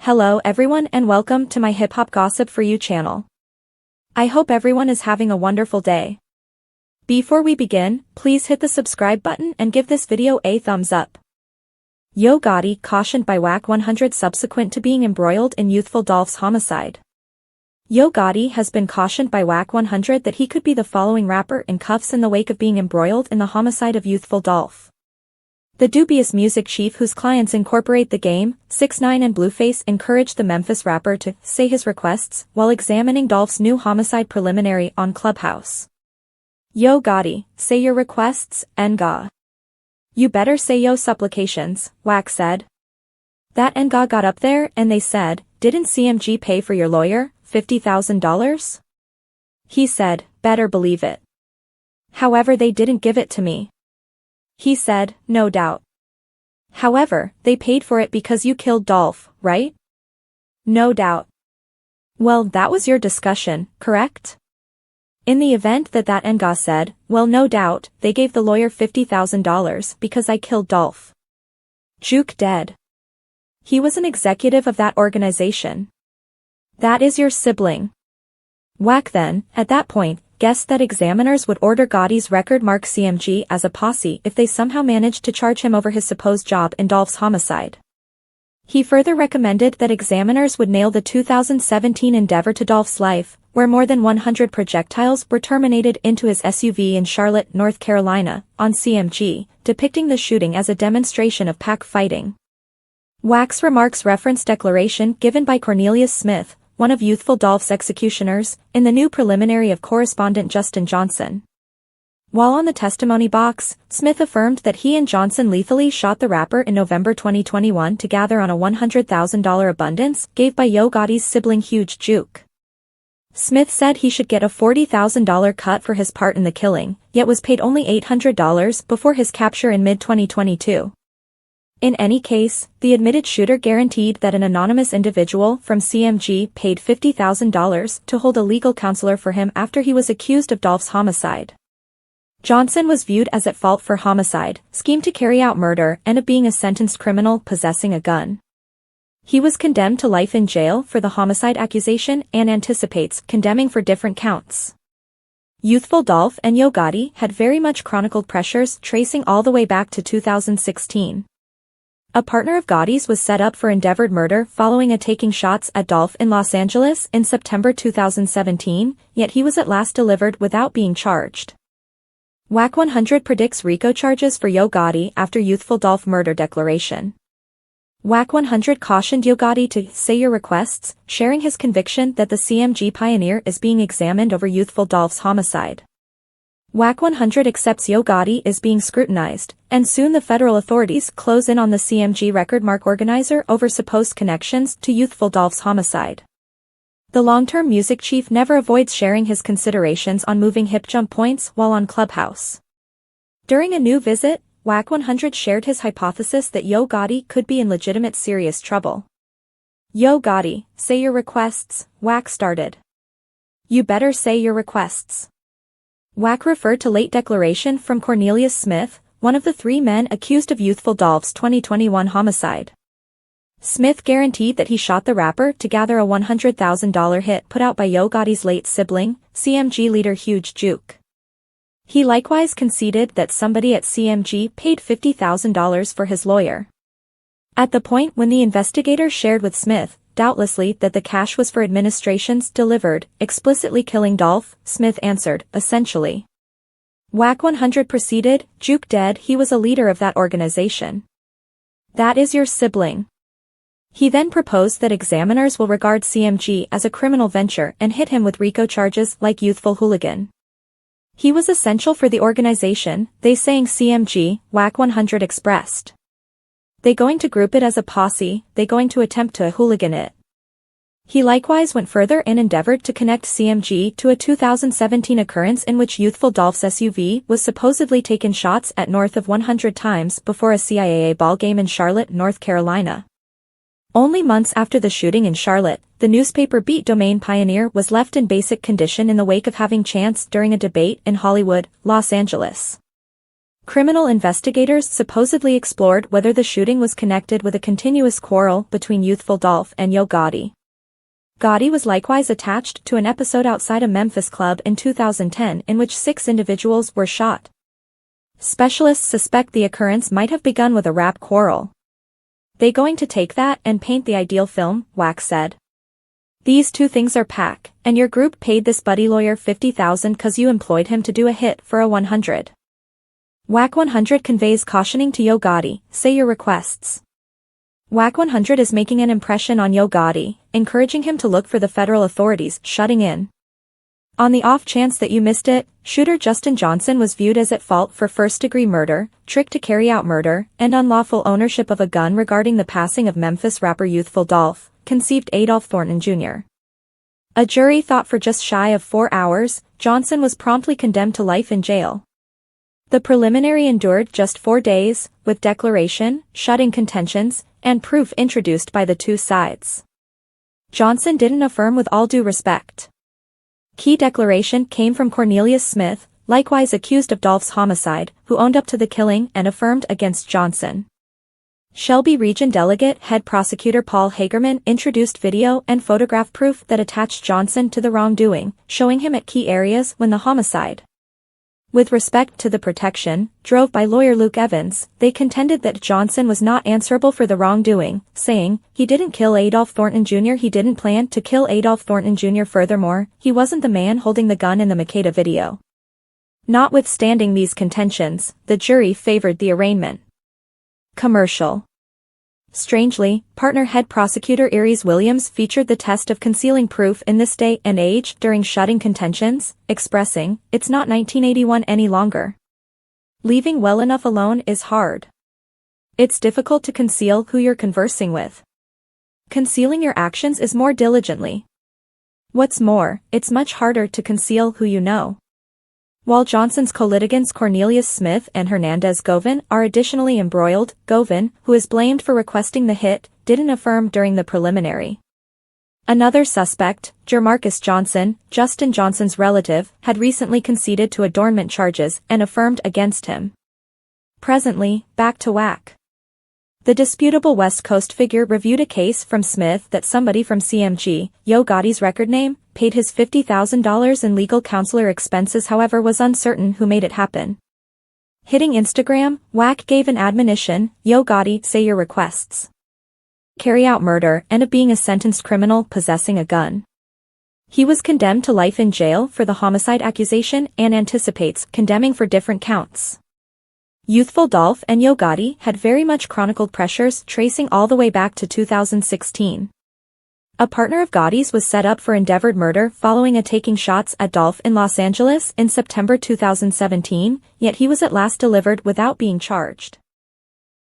Hello everyone and welcome to my Hip Hop Gossip For You channel. I hope everyone is having a wonderful day. Before we begin, please hit the subscribe button and give this video a thumbs up. Yo Gotti cautioned by Wack 100 subsequent to being embroiled in youthful Dolph's homicide. Yo Gotti has been cautioned by Wack 100 that he could be the following rapper in cuffs in the wake of being embroiled in the homicide of youthful Dolph. The dubious music chief whose clients incorporate The Game, 6ix9ine and Blueface encouraged the Memphis rapper to say his requests while examining Dolph's new homicide preliminary on Clubhouse. Yo Gotti, say your requests, Nga. You better say yo supplications, Wack said. That Nga got up there and they said, didn't CMG pay for your lawyer, $50,000? He said, better believe it. However, they didn't give it to me. He said, no doubt. However, they paid for it because you killed Dolph, right? No doubt. Well, that was your discussion, correct? In the event that Nga said, well, no doubt, they gave the lawyer $50,000 because I killed Dolph. Juke dead. He was an executive of that organization. That is your sibling. Wack then, at that point, guessed that examiners would order Gotti's record mark CMG as a posse if they somehow managed to charge him over his supposed job in Dolph's homicide. He further recommended that examiners would nail the 2017 endeavor to Dolph's life, where more than 100 projectiles were terminated into his SUV in Charlotte, North Carolina, on CMG, depicting the shooting as a demonstration of pack fighting. Wack's remarks reference declaration given by Cornelius Smith, one of youthful Dolph's executioners, in the new preliminary of correspondent Justin Johnson. While on the testimony box, Smith affirmed that he and Johnson lethally shot the rapper in November 2021 to gather on a $100,000 abundance gave by Yo Gotti's sibling Huge Juke. Smith said he should get a $40,000 cut for his part in the killing, yet was paid only $800 before his capture in mid-2022. In any case, the admitted shooter guaranteed that an anonymous individual from CMG paid $50,000 to hold a legal counselor for him after he was accused of Dolph's homicide. Johnson was viewed as at fault for homicide, scheme to carry out murder, and of being a sentenced criminal possessing a gun. He was condemned to life in jail for the homicide accusation and anticipates condemning for different counts. Youthful Dolph and Yo Gotti had very much chronicled pressures tracing all the way back to 2016. A partner of Gotti's was set up for endeavored murder following a taking shots at Dolph in Los Angeles in September 2017, yet he was at last delivered without being charged. Wack 100 predicts RICO charges for Yo Gotti after youthful Dolph murder declaration. Wack 100 cautioned Yo Gotti to say your requests, sharing his conviction that the CMG pioneer is being examined over youthful Dolph's homicide. Wack 100 accepts Yo Gotti is being scrutinized, and soon the federal authorities close in on the CMG record mark organizer over supposed connections to youthful Dolph's homicide. The long-term music chief never avoids sharing his considerations on moving hip jump points while on Clubhouse. During a new visit, Wack 100 shared his hypothesis that Yo Gotti could be in legitimate serious trouble. Yo Gotti, say your requests, Wack started. You better say your requests. Wack referred to late declaration from Cornelius Smith, one of the three men accused of youthful Dolph's 2021 homicide. Smith guaranteed that he shot the rapper to gather a $100,000 hit put out by Yo Gotti's late sibling, CMG leader Huge Juke. He likewise conceded that somebody at CMG paid $50,000 for his lawyer. At the point when the investigator shared with Smith, doubtlessly that the cash was for administrations delivered, explicitly killing Dolph, Smith answered, essentially. Wack 100 proceeded, Juke dead, he was a leader of that organization. That is your sibling. He then proposed that examiners will regard CMG as a criminal venture and hit him with RICO charges like youthful hooligan. He was essential for the organization, they saying CMG, Wack 100 expressed. They going to group it as a posse, they going to attempt to hooligan it. He likewise went further and endeavored to connect CMG to a 2017 occurrence in which youthful Dolph's SUV was supposedly taken shots at north of 100 times before a CIAA ballgame in Charlotte, North Carolina. Only months after the shooting in Charlotte, the newspaper Beat Domain pioneer was left in basic condition in the wake of having chance during a debate in Hollywood, Los Angeles. Criminal investigators supposedly explored whether the shooting was connected with a continuous quarrel between youthful Dolph and Yo Gotti. Gotti was likewise attached to an episode outside a Memphis club in 2010 in which 6 individuals were shot. Specialists suspect the occurrence might have begun with a rap quarrel. "They going to take that and paint the ideal film," Wack said. "These two things are pack, and your group paid this buddy lawyer $50,000 cause you employed him to do a hit for a 100. Wack 100 conveys cautioning to Yo Gotti, say your requests. Wack 100 is making an impression on Yo Gotti, encouraging him to look for the federal authorities shutting in. On the off chance that you missed it, shooter Justin Johnson was viewed as at fault for first-degree murder, trick to carry out murder, and unlawful ownership of a gun regarding the passing of Memphis rapper youthful Dolph, conceived Adolph Thornton Jr. A jury thought for just shy of 4 hours, Johnson was promptly condemned to life in jail. The preliminary endured just 4 days, with declaration, shut-in contentions, and proof introduced by the two sides. Johnson didn't affirm with all due respect. Key declaration came from Cornelius Smith, likewise accused of Dolph's homicide, who owned up to the killing and affirmed against Johnson. Shelby Region Delegate Head Prosecutor Paul Hagerman introduced video and photograph proof that attached Johnson to the wrongdoing, showing him at key areas when the homicide. With respect to the protection, drove by lawyer Luke Evans, they contended that Johnson was not answerable for the wrongdoing, saying, "He didn't kill Adolph Thornton Jr. He didn't plan to kill Adolph Thornton Jr. Furthermore, he wasn't the man holding the gun in the IMPLICATED video." Notwithstanding these contentions, the jury favored the arraignment. Commercial. Strangely, partner head prosecutor Aries Williams featured the test of concealing proof in this day and age during shutting contentions, expressing, "It's not 1981 any longer. Leaving well enough alone is hard. It's difficult to conceal who you're conversing with. Concealing your actions is more diligently. What's more, it's much harder to conceal who you know." While Johnson's co-litigants Cornelius Smith and Hernandez Govin are additionally embroiled, Govin, who is blamed for requesting the hit, didn't affirm during the preliminary. Another suspect, Jermarcus Johnson, Justin Johnson's relative, had recently conceded to adornment charges and affirmed against him. Presently, back to Wack. The disputable West Coast figure reviewed a case from Smith that somebody from CMG, Yo Gotti's record name, paid his $50,000 in legal counselor expenses, however was uncertain who made it happen. Hitting Instagram, Wack gave an admonition, "Yo Gotti, say your requests. Carry out murder and of being a sentenced criminal possessing a gun." He was condemned to life in jail for the homicide accusation and anticipates condemning for different counts. Youthful Dolph and Yo Gotti had very much chronicled pressures tracing all the way back to 2016. A partner of Gotti's was set up for endeavored murder following a taking shots at Dolph in Los Angeles in September 2017, yet he was at last delivered without being charged.